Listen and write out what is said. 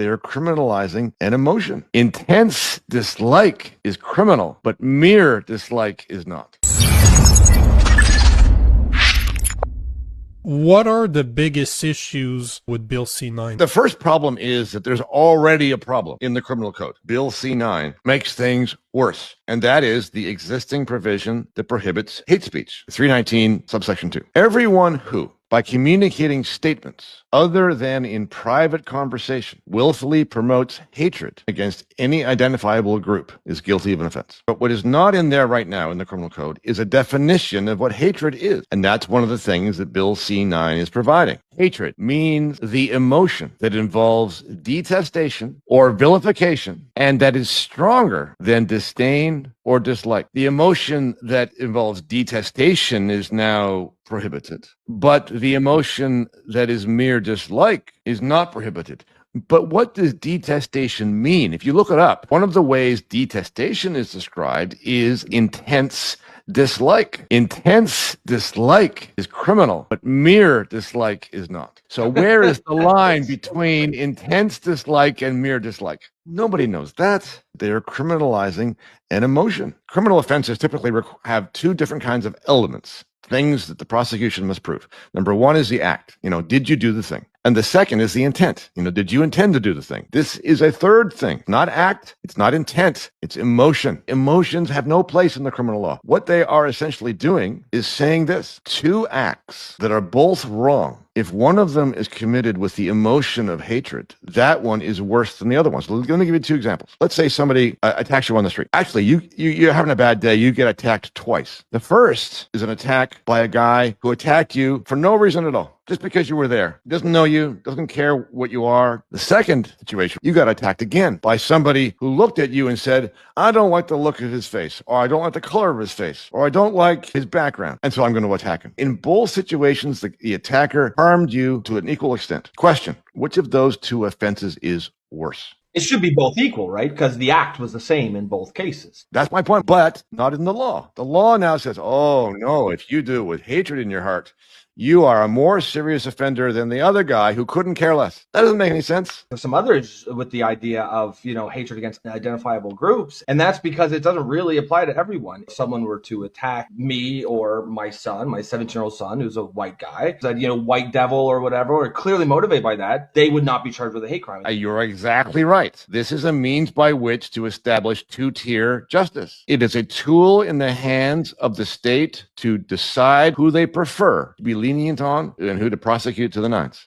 They are criminalizing an emotion. Intense dislike is criminal, but mere dislike is not. What are the biggest issues with Bill C-9? The first problem is that there's already a problem in the criminal code. Bill C-9 makes things worse, and that is the existing provision that prohibits hate speech, 319 subsection 2. Everyone who, by communicating statements other than in private conversation, willfully promotes hatred against any identifiable group is guilty of an offense. But what is not in there right now in the criminal code is a definition of what hatred is. And that's one of the things that Bill C-9 is providing. Hatred means the emotion that involves detestation or vilification and that is stronger than disdain or dislike. The emotion that involves detestation is now prohibited, but the emotion that is mere dislike is not prohibited. But what does detestation mean? If you look it up, one of the ways detestation is described is intense dislike. Intense dislike is criminal, but mere dislike is not. So where is the line between intense dislike and mere dislike? Nobody knows that. They're criminalizing an emotion. Criminal offenses typically have two different kinds of elements, things that the prosecution must prove. Number one is the act. Did you do the thing? And the second is the intent. Did you intend to do the thing? This is a third thing. Not act. It's not intent. It's emotion. Emotions have no place in the criminal law. What they are essentially doing is saying this: two acts that are both wrong, if one of them is committed with the emotion of hatred, that one is worse than the other one. So let me give you two examples. Let's say somebody attacks you on the street. Actually, you're having a bad day. You get attacked twice. The first is an attack by a guy who attacked you for no reason at all, just because you were there. He doesn't know you, doesn't care what you are. The second situation, you got attacked again by somebody who looked at you and said, I don't like the look of his face, or I don't like the color of his face, or I don't like his background, and so I'm going to attack him. In both situations, the attacker harmed you to an equal extent. Question: which of those two offenses is worse? It should be both equal, right? Because the act was the same in both cases. That's my point, but not in the law. The law now says, oh no, if you do it with hatred in your heart, you are a more serious offender than the other guy who couldn't care less. That doesn't make any sense. There's some others with the idea of, hatred against identifiable groups. And that's because it doesn't really apply to everyone. If someone were to attack me or my son, my 17-year-old son, who's a white guy, said, white devil or whatever, or clearly motivated by that, they would not be charged with a hate crime. You're exactly right. This is a means by which to establish two-tier justice. It is a tool in the hands of the state to decide who they prefer to be lenient on and who to prosecute to the nines.